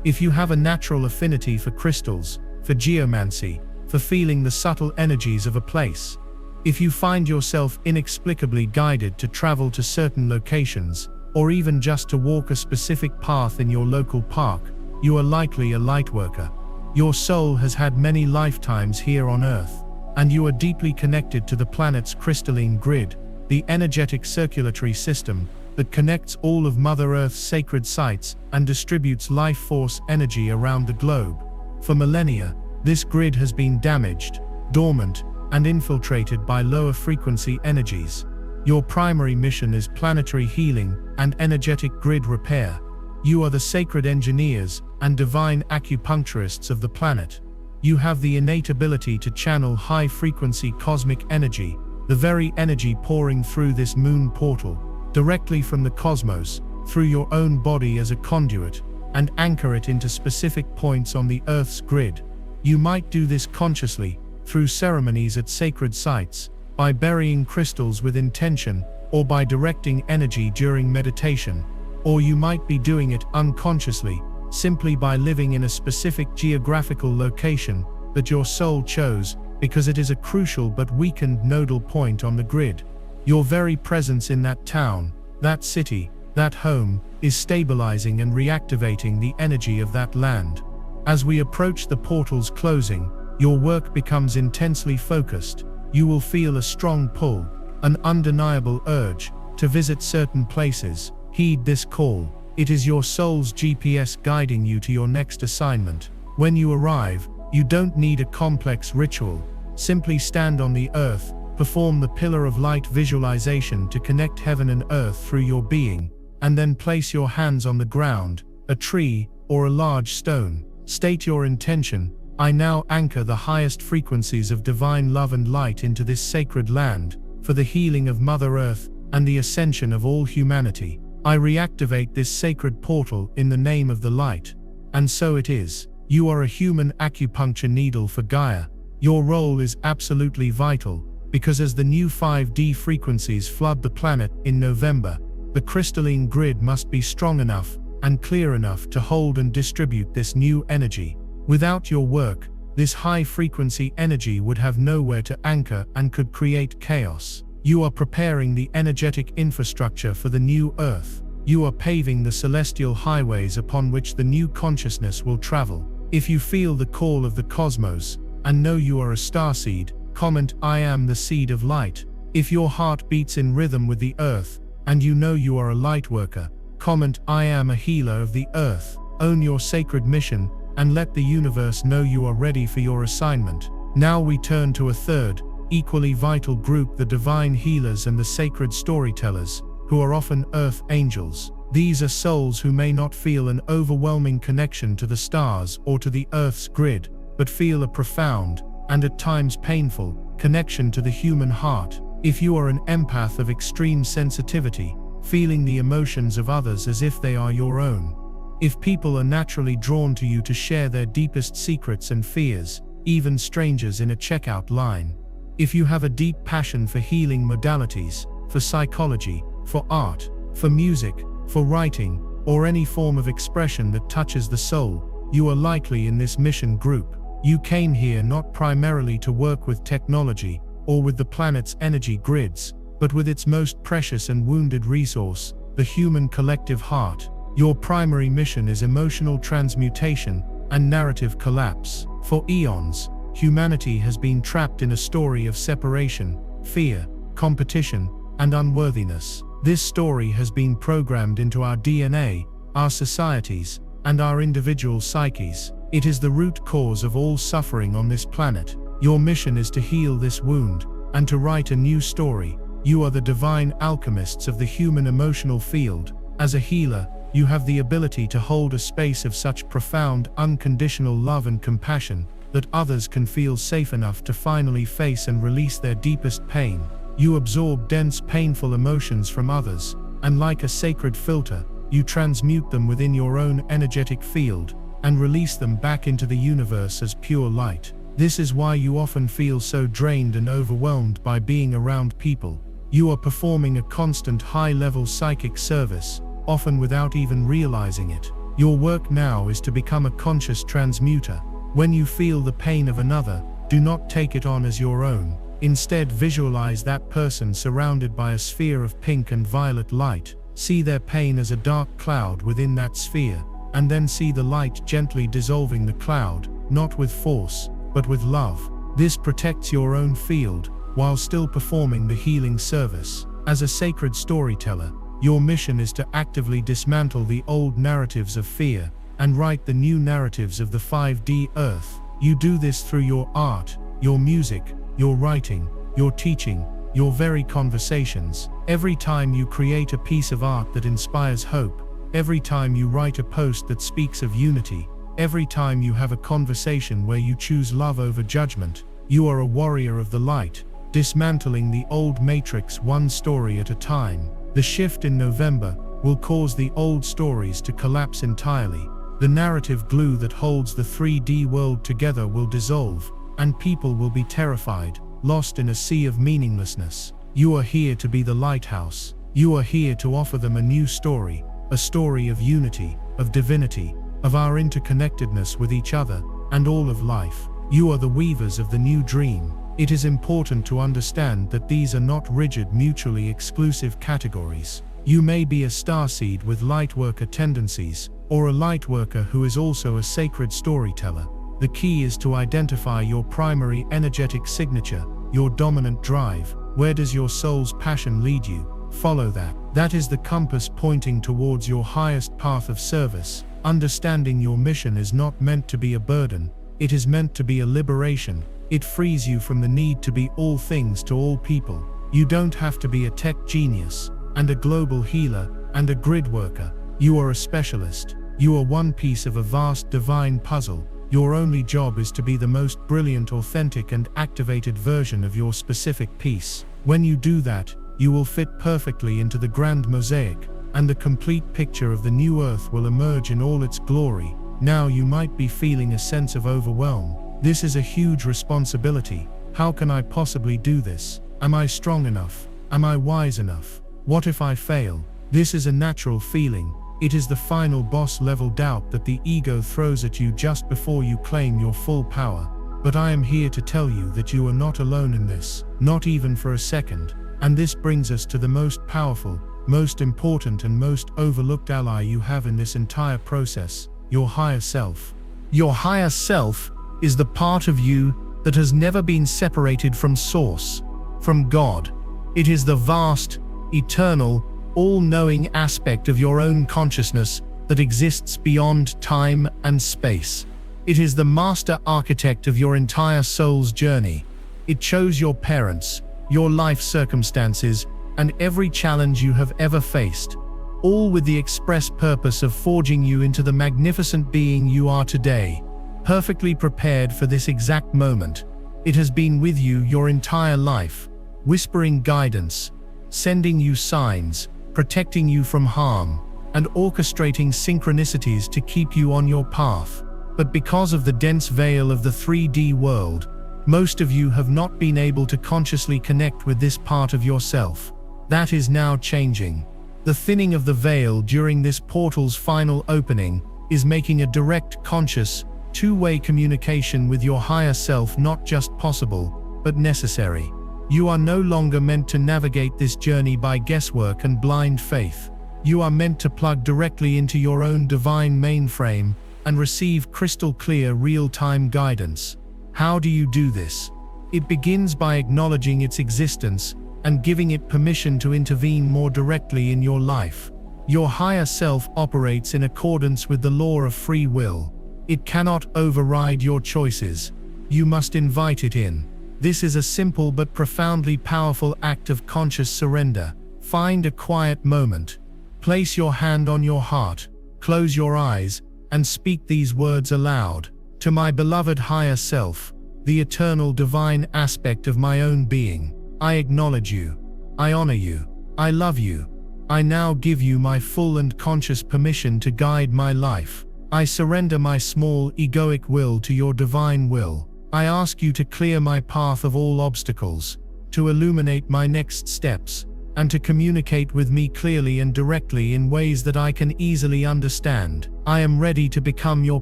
If you have a natural affinity for crystals, for geomancy, for feeling the subtle energies of a place. If you find yourself inexplicably guided to travel to certain locations, or even just to walk a specific path in your local park, you are likely a Lightworker. Your soul has had many lifetimes here on Earth, and you are deeply connected to the planet's crystalline grid, the energetic circulatory system that connects all of Mother Earth's sacred sites and distributes life force energy around the globe. For millennia, this grid has been damaged, dormant, and infiltrated by lower frequency energies. Your primary mission is planetary healing and energetic grid repair. You are the sacred engineers and divine acupuncturists of the planet. You have the innate ability to channel high-frequency cosmic energy, the very energy pouring through this moon portal, directly from the cosmos, through your own body as a conduit, and anchor it into specific points on the Earth's grid. You might do this consciously, through ceremonies at sacred sites, by burying crystals with intention, or by directing energy during meditation. Or you might be doing it unconsciously, simply by living in a specific geographical location that your soul chose because it is a crucial but weakened nodal point on the grid. Your very presence in that town, that city, that home, is stabilizing and reactivating the energy of that land. As we approach the portal's closing, your work becomes intensely focused. You will feel a strong pull, an undeniable urge, to visit certain places. Heed this call. It is your soul's GPS guiding you to your next assignment. When you arrive, you don't need a complex ritual. Simply stand on the earth, perform the Pillar of Light visualization to connect heaven and earth through your being, and then place your hands on the ground, a tree, or a large stone. State your intention. I now anchor the highest frequencies of divine love and light into this sacred land, for the healing of Mother Earth and the ascension of all humanity. I reactivate this sacred portal in the name of the light. And so it is. You are a human acupuncture needle for Gaia. Your role is absolutely vital, because as the new 5D frequencies flood the planet in November, the crystalline grid must be strong enough and clear enough to hold and distribute this new energy. Without your work, this high-frequency energy would have nowhere to anchor and could create chaos. You are preparing the energetic infrastructure for the new Earth. You are paving the celestial highways upon which the new consciousness will travel. If you feel the call of the cosmos, and know you are a starseed, comment, "I am the seed of light." If your heart beats in rhythm with the Earth, and you know you are a light worker, comment, "I am a healer of the Earth." Own your sacred mission, and let the universe know you are ready for your assignment. Now we turn to a third, equally vital group, the divine healers and the sacred storytellers, who are often earth angels. These are souls who may not feel an overwhelming connection to the stars or to the Earth's grid, but feel a profound, and at times painful, connection to the human heart. If you are an empath of extreme sensitivity, feeling the emotions of others as if they are your own. If people are naturally drawn to you to share their deepest secrets and fears, even strangers in a checkout line. If you have a deep passion for healing modalities, for psychology, for art, for music, for writing, or any form of expression that touches the soul, you are likely in this mission group. You came here not primarily to work with technology, or with the planet's energy grids, but with its most precious and wounded resource, the human collective heart. Your primary mission is emotional transmutation and narrative collapse. For eons, humanity has been trapped in a story of separation, fear, competition, and unworthiness. This story has been programmed into our DNA, our societies, and our individual psyches. It is the root cause of all suffering on this planet. Your mission is to heal this wound, and to write a new story. You are the divine alchemists of the human emotional field. As a healer, you have the ability to hold a space of such profound, unconditional love and compassion, that others can feel safe enough to finally face and release their deepest pain. You absorb dense, painful emotions from others, and like a sacred filter, you transmute them within your own energetic field, and release them back into the universe as pure light. This is why you often feel so drained and overwhelmed by being around people. You are performing a constant high-level psychic service, often without even realizing it. Your work now is to become a conscious transmuter. When you feel the pain of another, do not take it on as your own. Instead, visualize that person surrounded by a sphere of pink and violet light. See their pain as a dark cloud within that sphere, and then see the light gently dissolving the cloud, not with force, but with love. This protects your own field, while still performing the healing service. As a sacred storyteller, your mission is to actively dismantle the old narratives of fear, and write the new narratives of the 5D Earth. You do this through your art, your music, your writing, your teaching, your very conversations. Every time you create a piece of art that inspires hope, every time you write a post that speaks of unity, every time you have a conversation where you choose love over judgment, you are a warrior of the light, dismantling the old matrix one story at a time. The shift in November will cause the old stories to collapse entirely. The narrative glue that holds the 3D world together will dissolve, and people will be terrified, lost in a sea of meaninglessness. You are here to be the lighthouse. You are here to offer them a new story, a story of unity, of divinity, of our interconnectedness with each other, and all of life. You are the weavers of the new dream. It is important to understand that these are not rigid, mutually exclusive categories. You may be a starseed with lightworker tendencies, or a lightworker who is also a sacred storyteller. The key is to identify your primary energetic signature, your dominant drive. Where does your soul's passion lead you? Follow that. That is the compass pointing towards your highest path of service. Understanding your mission is not meant to be a burden, it is meant to be a liberation. It frees you from the need to be all things to all people. You don't have to be a tech genius, and a global healer, and a grid worker. You are a specialist. You are one piece of a vast divine puzzle. Your only job is to be the most brilliant, authentic, and activated version of your specific piece. When you do that, you will fit perfectly into the grand mosaic, and the complete picture of the new earth will emerge in all its glory. Now you might be feeling a sense of overwhelm. This is a huge responsibility. How can I possibly do this? Am I strong enough? Am I wise enough? What if I fail? This is a natural feeling. It is the final boss-level doubt that the ego throws at you just before you claim your full power. But I am here to tell you that you are not alone in this, not even for a second. And this brings us to the most powerful, most important, and most overlooked ally you have in this entire process, your higher self. Your higher self is the part of you that has never been separated from Source, from God. It is the vast, eternal, all-knowing aspect of your own consciousness that exists beyond time and space. It is the master architect of your entire soul's journey. It chose your parents, your life circumstances, and every challenge you have ever faced, all with the express purpose of forging you into the magnificent being you are today, perfectly prepared for this exact moment. It has been with you your entire life, whispering guidance, sending you signs, protecting you from harm, and orchestrating synchronicities to keep you on your path. But because of the dense veil of the 3D world, most of you have not been able to consciously connect with this part of yourself. That is now changing. The thinning of the veil during this portal's final opening is making a direct, conscious, two-way communication with your higher self not just possible, but necessary. You are no longer meant to navigate this journey by guesswork and blind faith. You are meant to plug directly into your own divine mainframe and receive crystal clear real-time guidance. How do you do this? It begins by acknowledging its existence and giving it permission to intervene more directly in your life. Your higher self operates in accordance with the law of free will. It cannot override your choices. You must invite it in. This is a simple but profoundly powerful act of conscious surrender. Find a quiet moment. Place your hand on your heart, close your eyes, and speak these words aloud. To my beloved higher self, the eternal divine aspect of my own being, I acknowledge you. I honor you. I love you. I now give you my full and conscious permission to guide my life. I surrender my small egoic will to your divine will. I ask you to clear my path of all obstacles, to illuminate my next steps, and to communicate with me clearly and directly in ways that I can easily understand. I am ready to become your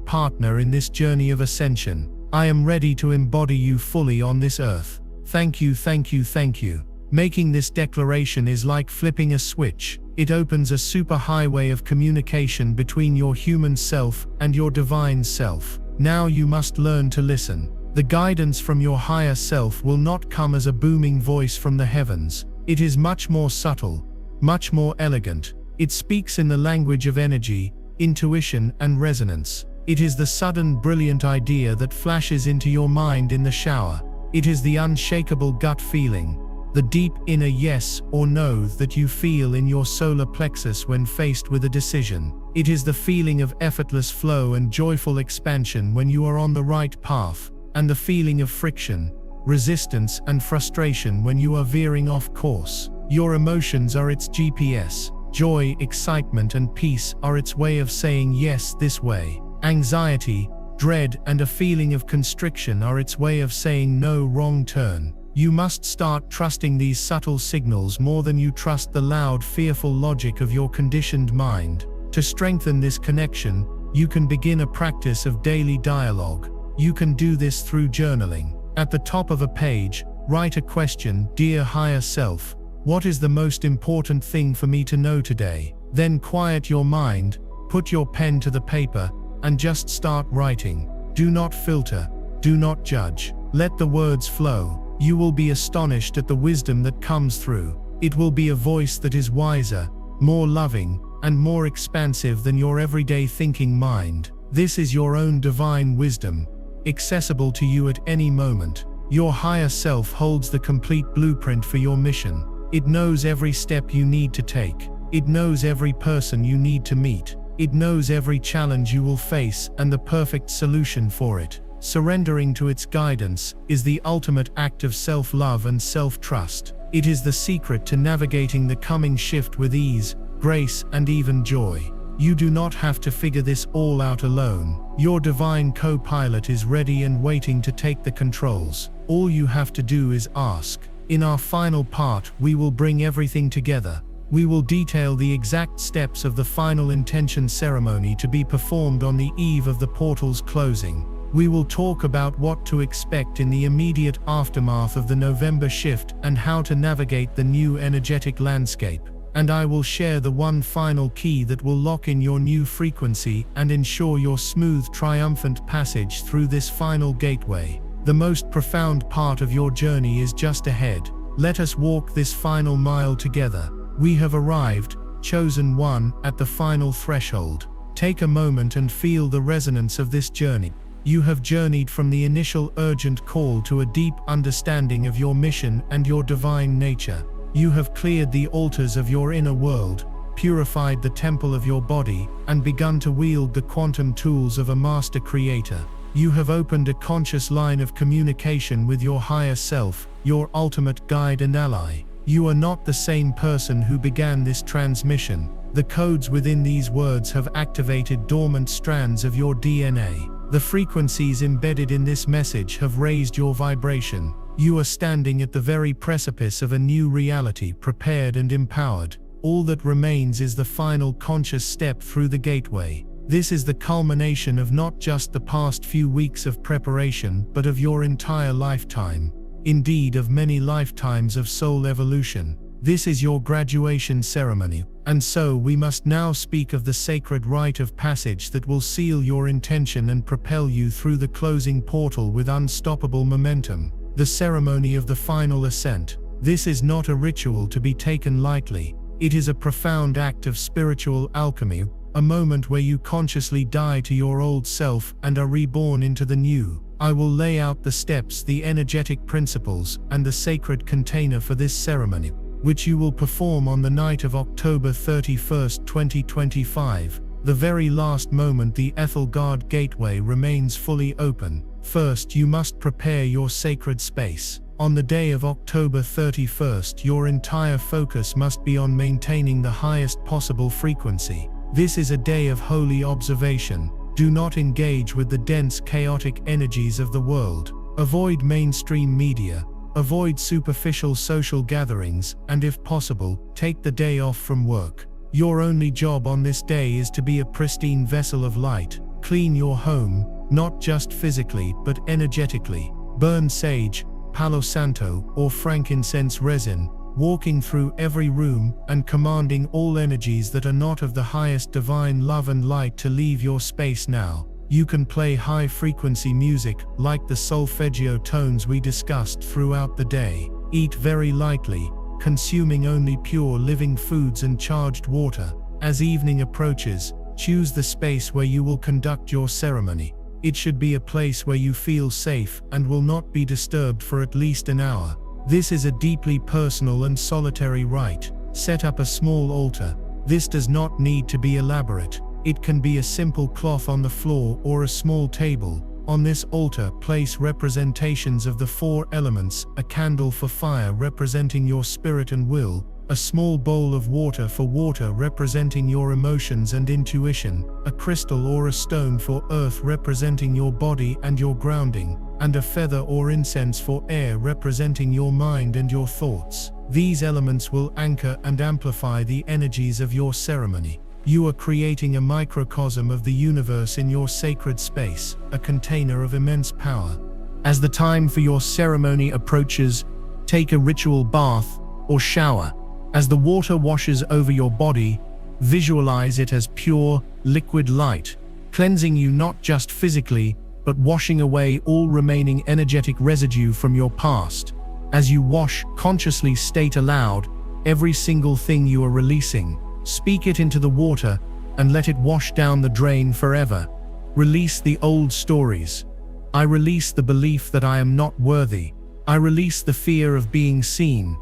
partner in this journey of ascension. I am ready to embody you fully on this earth. Thank you, thank you, thank you. Making this declaration is like flipping a switch. It opens a superhighway of communication between your human self and your divine self. Now you must learn to listen. The guidance from your higher self will not come as a booming voice from the heavens. It is much more subtle, much more elegant. It speaks in the language of energy, intuition, and resonance. It is the sudden brilliant idea that flashes into your mind in the shower. It is the unshakable gut feeling, the deep inner yes or no that you feel in your solar plexus when faced with a decision. It is the feeling of effortless flow and joyful expansion when you are on the right path, and the feeling of friction, resistance, and frustration when you are veering off course. Your emotions are its GPS. Joy, excitement, and peace are its way of saying yes this way. Anxiety, dread, and a feeling of constriction are its way of saying no, wrong turn. You must start trusting these subtle signals more than you trust the loud, fearful logic of your conditioned mind. To strengthen this connection, you can begin a practice of daily dialogue. You can do this through journaling. At the top of a page, write a question: Dear higher self, what is the most important thing for me to know today? Then quiet your mind, put your pen to the paper, and just start writing. Do not filter, do not judge. Let the words flow. You will be astonished at the wisdom that comes through. It will be a voice that is wiser, more loving, and more expansive than your everyday thinking mind. This is your own divine wisdom, accessible to you at any moment. Your higher self holds the complete blueprint for your mission. It knows every step you need to take. It knows every person you need to meet. It knows every challenge you will face and the perfect solution for it. Surrendering to its guidance is the ultimate act of self-love and self-trust. It is the secret to navigating the coming shift with ease, grace, and even joy. You do not have to figure this all out alone. Your divine co-pilot is ready and waiting to take the controls. All you have to do is ask. In our final part, we will bring everything together. We will detail the exact steps of the final intention ceremony to be performed on the eve of the portal's closing. We will talk about what to expect in the immediate aftermath of the November shift and how to navigate the new energetic landscape. And I will share the one final key that will lock in your new frequency and ensure your smooth, triumphant passage through this final gateway. The most profound part of your journey is just ahead. Let us walk this final mile together. We have arrived, chosen one, at the final threshold. Take a moment and feel the resonance of this journey. You have journeyed from the initial urgent call to a deep understanding of your mission and your divine nature. You have cleared the altars of your inner world, purified the temple of your body, and begun to wield the quantum tools of a master creator. You have opened a conscious line of communication with your higher self, your ultimate guide and ally. You are not the same person who began this transmission. The codes within these words have activated dormant strands of your DNA. The frequencies embedded in this message have raised your vibration. You are standing at the very precipice of a new reality, prepared and empowered. All that remains is the final conscious step through the gateway. This is the culmination of not just the past few weeks of preparation, but of your entire lifetime. Indeed, of many lifetimes of soul evolution. This is your graduation ceremony, and so we must now speak of the sacred rite of passage that will seal your intention and propel you through the closing portal with unstoppable momentum. The ceremony of the final ascent. This is not a ritual to be taken lightly. It is a profound act of spiritual alchemy, a moment where you consciously die to your old self and are reborn into the new. I will lay out the steps, the energetic principles, and the sacred container for this ceremony, which you will perform on the night of October 31st, 2025. The very last moment the Ethelgard Gateway remains fully open. First, you must prepare your sacred space. On the day of October 31st, your entire focus must be on maintaining the highest possible frequency. This is a day of holy observation. Do not engage with the dense, chaotic energies of the world. Avoid mainstream media. Avoid superficial social gatherings, and if possible, take the day off from work. Your only job on this day is to be a pristine vessel of light. Clean your home, not just physically, but energetically. Burn sage, Palo Santo, or frankincense resin, walking through every room and commanding all energies that are not of the highest divine love and light to leave your space now. You can play high-frequency music, like the solfeggio tones we discussed throughout the day. Eat very lightly, consuming only pure living foods and charged water. As evening approaches, choose the space where you will conduct your ceremony. It should be a place where you feel safe and will not be disturbed for at least an hour. This is a deeply personal and solitary rite. Set up a small altar. This does not need to be elaborate. It can be a simple cloth on the floor or a small table. On this altar, place representations of the four elements, a candle for fire representing your spirit and will, a small bowl of water for water representing your emotions and intuition, a crystal or a stone for earth representing your body and your grounding, and a feather or incense for air representing your mind and your thoughts. These elements will anchor and amplify the energies of your ceremony. You are creating a microcosm of the universe in your sacred space, a container of immense power. As the time for your ceremony approaches, take a ritual bath or shower. As the water washes over your body, visualize it as pure, liquid light, cleansing you not just physically, but washing away all remaining energetic residue from your past. As you wash, consciously state aloud every single thing you are releasing. Speak it into the water and let it wash down the drain forever. Release the old stories. I release the belief that I am not worthy. I release the fear of being seen.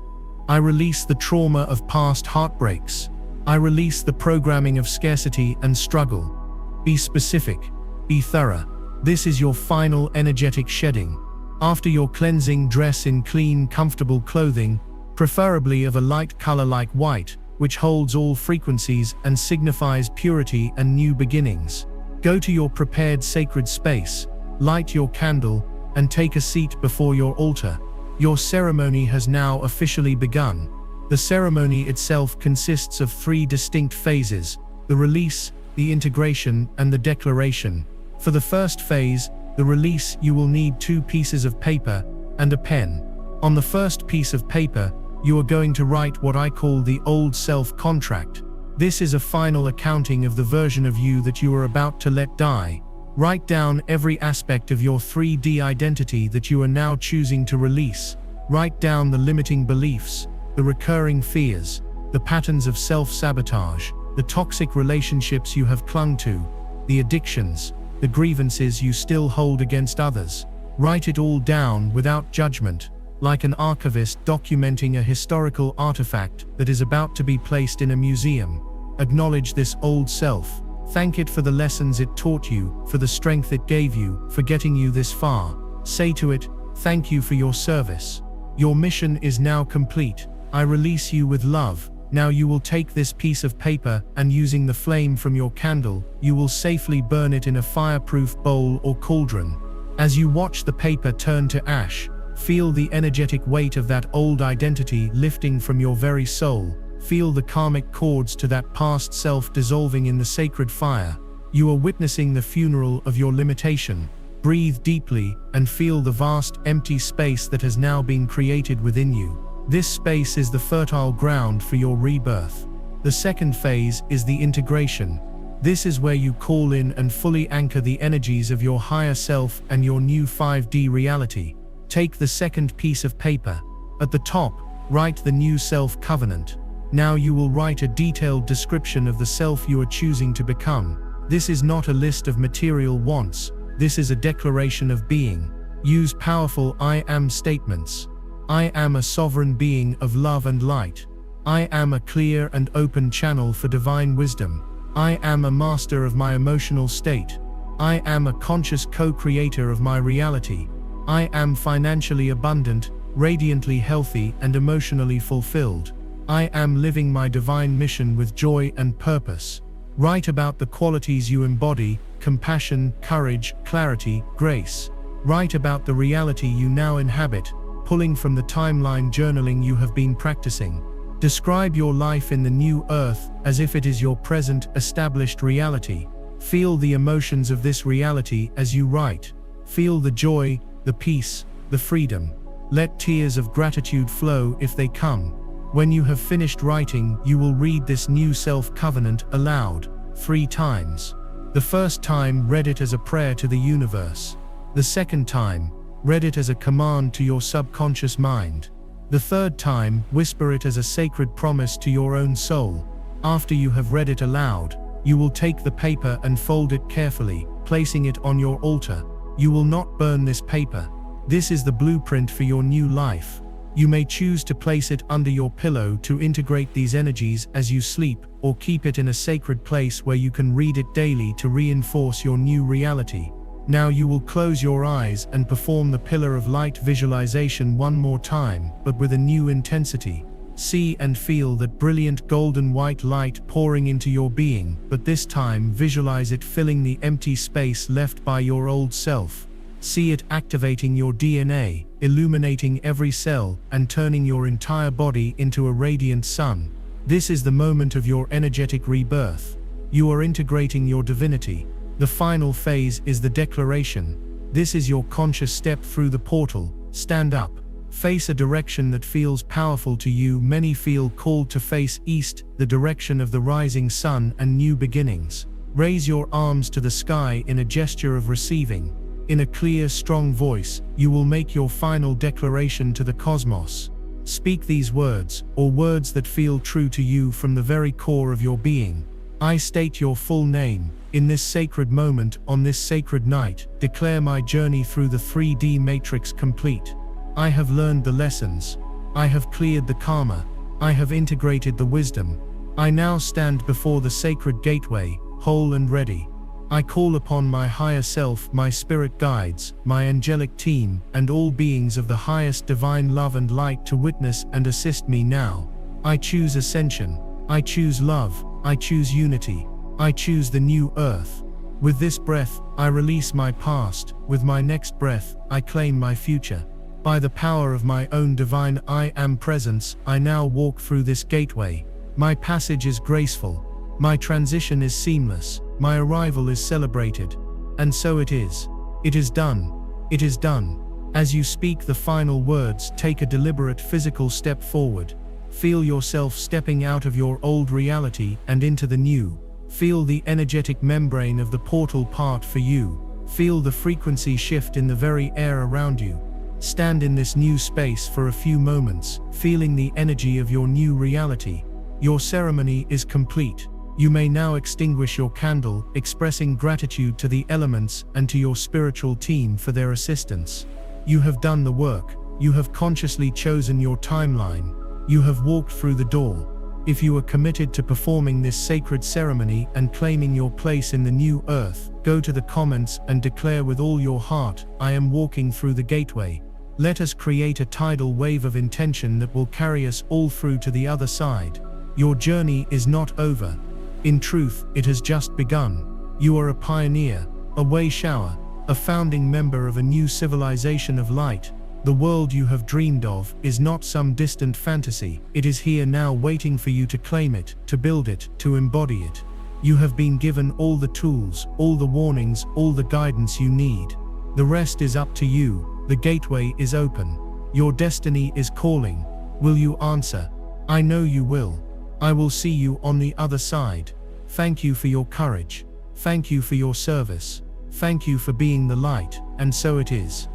I release the trauma of past heartbreaks. I release the programming of scarcity and struggle. Be specific. Be thorough. This is your final energetic shedding. After your cleansing, dress in clean, comfortable clothing, preferably of a light color like white, which holds all frequencies and signifies purity and new beginnings. Go to your prepared sacred space, light your candle, and take a seat before your altar. Your ceremony has now officially begun. The ceremony itself consists of three distinct phases: the release, the integration, and the declaration. For the first phase, the release, you will need 2 pieces of paper and a pen. On the first piece of paper, you are going to write what I call the old self contract. This is a final accounting of the version of you that you are about to let die. Write down every aspect of your 3D identity that you are now choosing to release. Write down the limiting beliefs, the recurring fears, the patterns of self-sabotage, the toxic relationships you have clung to, the addictions, the grievances you still hold against others. Write it all down without judgment, like an archivist documenting a historical artifact that is about to be placed in a museum. Acknowledge this old self. Thank it for the lessons it taught you, for the strength it gave you, for getting you this far. Say to it, thank you for your service. Your mission is now complete. I release you with love. Now you will take this piece of paper and, using the flame from your candle, you will safely burn it in a fireproof bowl or cauldron. As you watch the paper turn to ash, feel the energetic weight of that old identity lifting from your very soul. Feel the karmic cords to that past self dissolving in the sacred fire. You are witnessing the funeral of your limitation. Breathe deeply and feel the vast empty space that has now been created within you. This space is the fertile ground for your rebirth. The second phase is the integration. This is where you call in and fully anchor the energies of your higher self and your new 5D reality. Take the second piece of paper. At the top, write the new self covenant. Now you will write a detailed description of the self you are choosing to become. This is not a list of material wants. This is a declaration of being. Use powerful I am statements. I am a sovereign being of love and light. I am a clear and open channel for divine wisdom. I am a master of my emotional state. I am a conscious co-creator of my reality. I am financially abundant, radiantly healthy, and emotionally fulfilled. I am living my divine mission with joy and purpose. Write about the qualities you embody: compassion, courage, clarity, grace. Write about the reality you now inhabit, pulling from the timeline journaling you have been practicing. Describe your life in the new earth as if it is your present, established reality. Feel the emotions of this reality as you write. Feel the joy, the peace, the freedom. Let tears of gratitude flow if they come. When you have finished writing, you will read this new self-covenant aloud, 3 times. The first time, read it as a prayer to the universe. The second time, read it as a command to your subconscious mind. The third time, whisper it as a sacred promise to your own soul. After you have read it aloud, you will take the paper and fold it carefully, placing it on your altar. You will not burn this paper. This is the blueprint for your new life. You may choose to place it under your pillow to integrate these energies as you sleep, or keep it in a sacred place where you can read it daily to reinforce your new reality. Now you will close your eyes and perform the pillar of light visualization one more time, but with a new intensity. See and feel that brilliant golden white light pouring into your being, but this time visualize it filling the empty space left by your old self. See it activating your DNA, illuminating every cell, and turning your entire body into a radiant sun. This is the moment of your energetic rebirth. You are integrating your divinity. The final phase is the declaration. This is your conscious step through the portal. Stand up. Face a direction that feels powerful to you. Many feel called to face east, the direction of the rising sun and new beginnings. Raise your arms to the sky in a gesture of receiving. In a clear, strong voice, you will make your final declaration to the cosmos. Speak these words, or words that feel true to you from the very core of your being. I state your full name. In this sacred moment, on this sacred night, declare my journey through the 3D matrix complete. I have learned the lessons. I have cleared the karma. I have integrated the wisdom. I now stand before the sacred gateway, whole and ready. I call upon my higher self, my spirit guides, my angelic team, and all beings of the highest divine love and light to witness and assist me now. I choose ascension. I choose love. I choose unity. I choose the new earth. With this breath, I release my past. With my next breath, I claim my future. By the power of my own divine I am presence, I now walk through this gateway. My passage is graceful. My transition is seamless. My arrival is celebrated. And so it is. It is done. It is done. As you speak the final words, take a deliberate physical step forward. Feel yourself stepping out of your old reality and into the new. Feel the energetic membrane of the portal part for you. Feel the frequency shift in the very air around you. Stand in this new space for a few moments, feeling the energy of your new reality. Your ceremony is complete. You may now extinguish your candle, expressing gratitude to the elements and to your spiritual team for their assistance. You have done the work. You have consciously chosen your timeline. You have walked through the door. If you are committed to performing this sacred ceremony and claiming your place in the new earth, go to the comments and declare with all your heart, "I am walking through the gateway." Let us create a tidal wave of intention that will carry us all through to the other side. Your journey is not over. In truth, it has just begun. You are a pioneer, a way shower, a founding member of a new civilization of light. The world you have dreamed of is not some distant fantasy. It is here now, waiting for you to claim it, to build it, to embody it. You have been given all the tools, all the warnings, all the guidance you need. The rest is up to you. The gateway is open. Your destiny is calling. Will you answer? I know you will. I will see you on the other side. Thank you for your courage. Thank you for your service. Thank you for being the light, and so it is.